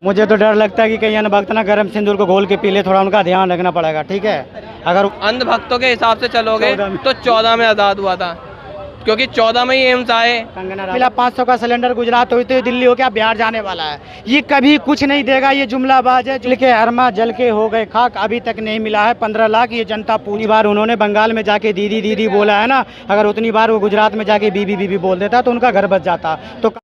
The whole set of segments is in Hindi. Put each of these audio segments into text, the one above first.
मुझे तो डर लगता है कि कहीं अनभक्त ना गरम सिंदूर को घोल के पी ले, थोड़ा उनका ध्यान रखना पड़ेगा। ठीक है, अगर अंधभक्तों के हिसाब से चलोगे 14 में। तो 14 में आज़ाद हुआ था, क्योंकि 14 में ही एम्स आए। मिला 500 का सिलेंडर गुजरात हुई तो दिल्ली हो क्या बिहार जाने वाला है। ये कभी कुछ नहीं देगा, ये जुमलाबाज है। जल के अरमा जल के हो गए खाक, अभी तक नहीं मिला है 15 लाख। ये जनता पूरी बार उन्होंने बंगाल में जाके दीदी दीदी बोला है ना, अगर उतनी बार वो गुजरात में जाके बीबी बीबी बोल देता तो उनका घर बच जाता। तो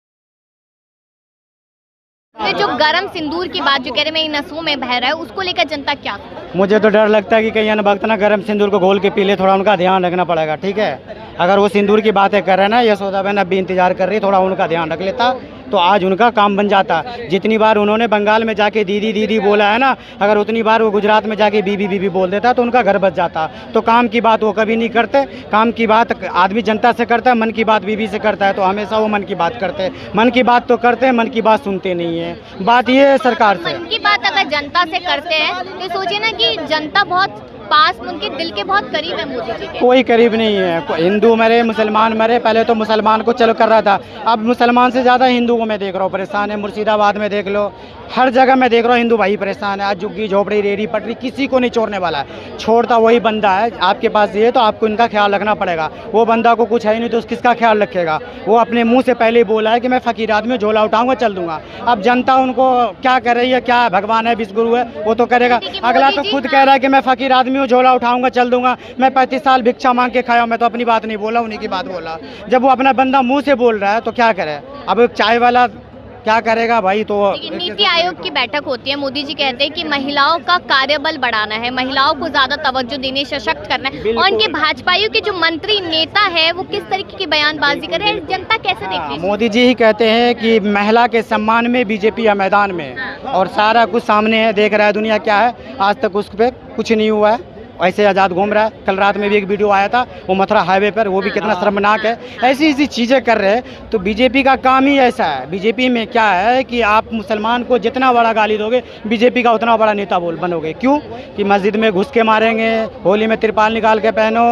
जो गरम सिंदूर की बात जो कह रहे मेरी नसों में बह रहा है, उसको लेकर जनता क्या? मुझे तो डर लगता है कि कहीं अनभक्त ना गरम सिंदूर को घोल के पी ले, थोड़ा उनका ध्यान रखना पड़ेगा। ठीक है, अगर वो सिंदूर की बातें कर रहे हैं ना, यशोदा बहन अब भी इंतजार कर रही, थोड़ा उनका ध्यान रख लेता तो आज उनका काम बन जाता। जितनी बार उन्होंने बंगाल में जाके दीदी दीदी बोला है ना, अगर उतनी बार वो गुजरात में जाके बीबी बीबी बोल देता तो उनका घर बच जाता। तो काम की बात वो कभी नहीं करते। काम की बात आदमी जनता से करता है, मन की बात बीबी से करता है। तो हमेशा वो मन की बात करते हैं, मन की बात तो करते हैं, मन की बात सुनते नहीं है। बात ये है सरकार से। मन की बात अगर जनता से करते हैं तो सोचिए ना कि जनता बहुत पास, उनके दिल के बहुत करीब है मोदी जी के। कोई करीब नहीं है। हिंदू मरे मुसलमान मरे, पहले तो मुसलमान को चलो कर रहा था, अब मुसलमान से ज़्यादा हिंदू को मैं देख रहा हूँ परेशान है। मुर्शिदाबाद में देख लो, हर जगह मैं देख रहा हूँ हिंदू भाई परेशान है। आज झुग्गी झोपड़ी रेडी पटरी किसी को नहीं छोड़ने वाला है। छोड़ता वही बंदा है। आपके पास ये तो आपको इनका ख्याल रखना पड़ेगा। वो बंदा को कुछ है ही नहीं तो किसका ख्याल रखेगा। वो अपने मुँह से पहले ही बोला है कि मैं फ़कीर आदमी झोला उठाऊंगा चल दूंगा। अब जनता उनको क्या कर रही है, क्या भगवान है विश्वगुरु है वो तो करेगा। अगला तो खुद कह रहा है कि मैं फ़कीर आदमी हूँ, झोला उठाऊंगा चल दूंगा। मैं 35 साल भिक्षा मांग के खाया, मैं तो अपनी बात नहीं बोला, उन्हीं की बात बोला। जब वो अपना बंदा मुंह से बोल रहा है तो क्या करे। अब एक चाय वाला क्या करेगा भाई। तो नीति आयोग की बैठक होती है, मोदी जी कहते हैं कि महिलाओं का कार्यबल बढ़ाना है, महिलाओं को ज्यादा तवज्जो देने, सशक्त करना है। और उनके भाजपाइयों के जो मंत्री नेता है वो किस तरीके की बयानबाजी कर रहे हैं, जनता कैसे देख रही है? मोदी जी ही कहते हैं कि महिला के सम्मान में बीजेपी है मैदान में, और सारा कुछ सामने है, देख रहा है दुनिया क्या है। आज तक उस पर कुछ नहीं हुआ है, ऐसे आज़ाद घूम रहा है। कल रात में भी एक वीडियो आया था वो मथुरा हाईवे पर, वो भी कितना शर्मनाक है। ऐसी ऐसी चीज़ें कर रहे हैं। तो बीजेपी का काम ही ऐसा है। बीजेपी में क्या है कि आप मुसलमान को जितना बड़ा गाली दोगे बीजेपी का उतना बड़ा नेता बनोगे। क्यों कि मस्जिद में घुस के मारेंगे, होली में तिरपाल निकाल के पहनो,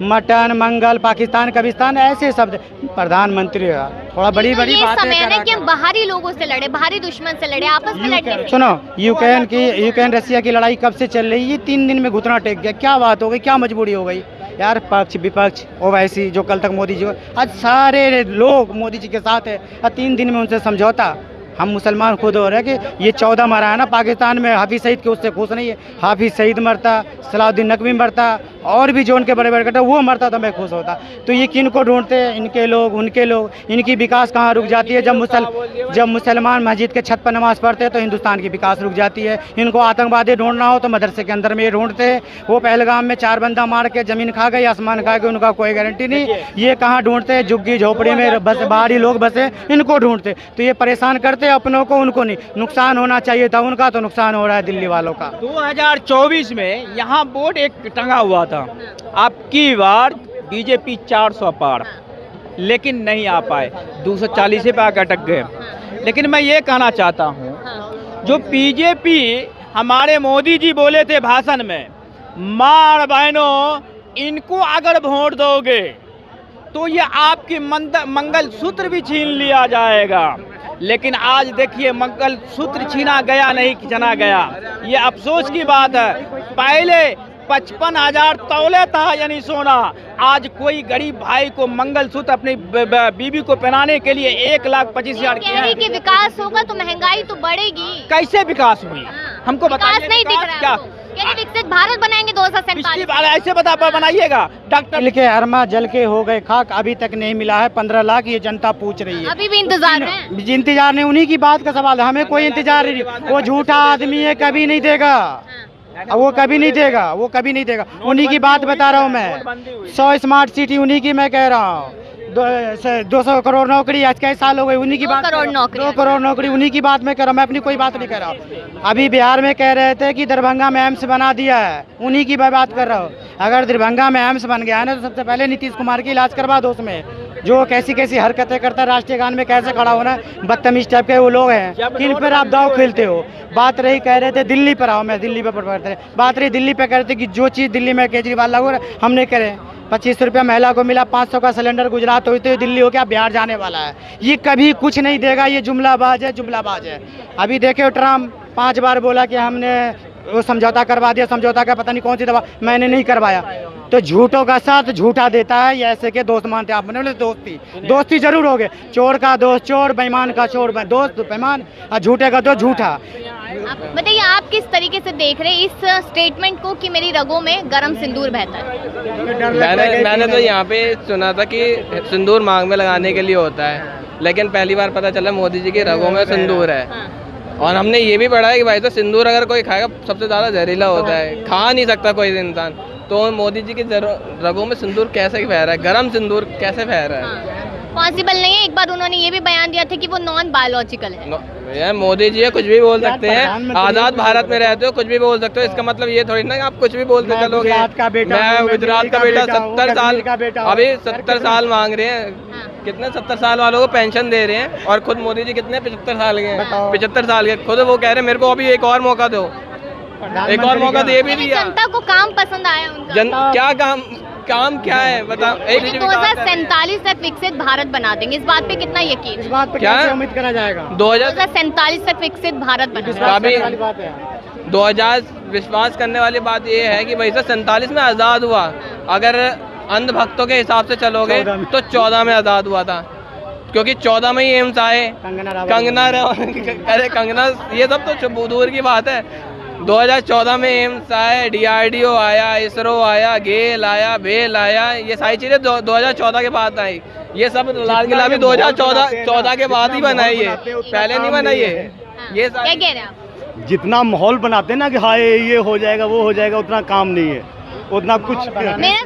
मटन मंगल पाकिस्तान कबिस्तान ऐसे शब्द। प्रधानमंत्री थोड़ा बड़ी बड़ी बातें समय है ना कि हम बाहरी लोगों से लड़े, बाहरी दुश्मन से लड़े, आपस में लड़े। सुनो, यूक्रेन रसिया की लड़ाई कब से चल रही है, 3 दिन में घुटना टेक गया। क्या बात हो गई, क्या मजबूरी हो गई यार। पक्ष विपक्ष ओवैसी जो कल तक मोदी जी, आज सारे लोग मोदी जी के साथ है, 3 दिन में उनसे समझौता। हम मुसलमान खुद हो रहे हैं कि ये 14 मरा है ना पाकिस्तान में, हाफिज सईद के उससे खुश नहीं है। हाफिज सईद मरता, सलाउद्दीन नकवी मरता, और भी जो उनके बड़े बड़े कटा वो मरता तो मैं खुश होता। तो ये किन को ढूंढते हैं, इनके लोग उनके लोग। इनकी विकास कहाँ रुक जाती है। जब मुसलमान मस्जिद के छत पर नमाज़ पढ़ते हैं तो हिंदुस्तान की विकास रुक जाती है। इनको आतंकवादी ढूंढना हो तो मदरसे के अंदर में ये ढूंढते हैं। वो पहलगाम में 4 बंदा मार के ज़मीन खा गए, आसमान खा गए, उनका कोई गारंटी नहीं। ये कहाँ ढूंढते हैं, झुग्गी झोपड़ी में बस बाहरी लोग बसे, इनको ढूंढते। तो ये परेशान करते हैं अपनों को, उनको नहीं। नुकसान होना चाहिए था उनका, तो नुकसान हो रहा है दिल्ली वालों का। 2024 में यहाँ बोर्ड एक टंगा हुआ था, अब की बार बीजेपी 400 पार, लेकिन नहीं आ पाए, 240 पे आकर अटक गए। लेकिन मैं ये कहना चाहता हूँ, जो बीजेपी हमारे मोदी जी बोले थे भाषण में, माँ और बहनों इनको अगर वोट दोगे तो ये आपकी मंगल सूत्र भी छीन लिया जाएगा। लेकिन आज देखिए मंगल सूत्र छीना गया नहीं जना गया। ये अफसोस की बात है। पहले 55,000 तौले था यानी सोना, आज कोई गरीब भाई को मंगलसूत्र अपनी बीबी को पहनाने के लिए 1,25,000 की विकास होगा तो महंगाई तो बढ़ेगी। कैसे विकास हुई हमको बताइए। नहीं दिख रहा क्या? विकसित भारत बनाएंगे 2047। ऐसे बनाइएगा। डॉक्टर के अरमा जल के हो गए खाक, अभी तक नहीं मिला है 15 लाख। ये जनता पूछ रही है, अभी भी इंतजार है। इंतजार नहीं, उन्हीं की बात का सवाल है, हमें कोई इंतजार नहीं। वो झूठा आदमी है, कभी नहीं देगा, वो कभी नहीं देगा, वो कभी नहीं देगा। उन्हीं की बात बता रहा हूँ मैं। 100 स्मार्ट सिटी उन्हीं की मैं कह रहा हूँ। 200 करोड़ नौकरी आज कई साल हो गई, उन्हीं की बात। 2 करोड़ नौकरी उन्हीं की बात मैं कर रहा हूँ, मैं अपनी कोई बात नहीं कर रहा हूँ। अभी बिहार में कह रहे थे कि दरभंगा में एम्स बना दिया है, उन्हीं की मैं बात कर रहा हूँ। अगर दरभंगा में एम्स बन गया है ना तो सबसे पहले नीतीश कुमार की इलाज करवा दो उसमें। जो कैसी कैसी हरकतें करता है, राष्ट्रीय गान में कैसे खड़ा होना है, बदतमीज टाइप के वो लोग हैं, किन पर आप दाव खेलते हो। बात रही, कह रहे थे दिल्ली पर आओ, मैं दिल्ली पर पढ़ते रहे, बात रही दिल्ली पे कह रहे थे कि जो चीज़ दिल्ली में केजरीवाल लागू हमने करे। 25 रुपया महिला को मिला, 500 का सिलेंडर गुजरात होते हुए दिल्ली हो गया, बिहार जाने वाला है। ये कभी कुछ नहीं देगा, ये जुमलाबाज है, जुमलाबाज है। अभी देखे ट्रम्प 5 बार बोला कि हमने वो समझौता करवा दिया, समझौता का पता नहीं कौन सी दवा, मैंने नहीं करवाया। तो झूठों का साथ झूठा देता है, ये ऐसे के दोस्त मानते हैं। आप बोले दोस्ती जरूर होगे, चोर का दोस्त चोर, बेईमान का चोर, दोस्त बेईमान, और झूठे का दोस्त झूठा। आप बताइए, आप किस तरीके से देख रहे हैं इस स्टेटमेंट को कि मेरी रगों में गरम सिंदूर बहता है? मैंने तो यहाँ पे सुना था कि सिंदूर मांग में लगाने के लिए होता है, लेकिन पहली बार पता चला मोदी जी की रगों में सिंदूर है। और हमने ये भी पढ़ा है कि भाई तो सिंदूर अगर कोई खाएगा सबसे ज़्यादा जहरीला होता है, खा नहीं सकता कोई इंसान। तो मोदी जी की रगों में सिंदूर कैसे बह रहा है, गरम सिंदूर कैसे बह रहा है? पॉसिबल नहीं है। एक बार उन्होंने ये भी बयान दिया था कि वो नॉन बायोलॉजिकल है। मोदी जी है, कुछ भी बोल सकते हैं, आज़ाद भारत में रहते हो, कुछ भी बोल सकते हो। इसका मतलब ये थोड़ी ना कि आप कुछ भी बोलते चलोगे। मैं गुजरात का बेटा 70 साल, अभी 70 साल मांग रहे हैं। कितने 70 साल वालों को पेंशन दे रहे हैं, और खुद मोदी जी कितने 75 साल के हैं, 75 साल के खुद वो कह रहे हैं मेरे को अभी एक और मौका दो, एक और मौका दे भी दिया। जनता को काम पसंद आया उनका। क्या काम क्या है बताओ। 2047 तक विकसित भारत बना देंगे, इस बात पे कितना यकीन? इस बात पे क्या उम्मीद करा जाएगा? 2047 तक विकसित भारत बना देंगे। 2000 विश्वास करने वाली बात ये है कि भाई 47 में आज़ाद हुआ, अगर अंधभक्तों के हिसाब से चलोगे तो 14 में आज़ाद हुआ था, क्योंकि 14 में ही एम्स आए, कंगना अरे कंगना ये सब तो दूर की बात है। 2014 में एम्स आए, DRDO आया, इसरो आया, गेल आया, बेल आया, ये सारी चीज़ें 2014 के बाद आई। ये सब लाल किला भी 2014 के बाद ही बनाई है, पहले नहीं बनाई है। ये क्या कह रहे हैं आप? जितना माहौल बनाते हैं ना कि हाँ ये हो जाएगा वो हो जाएगा, उतना काम नहीं है, उतना कुछ मेरा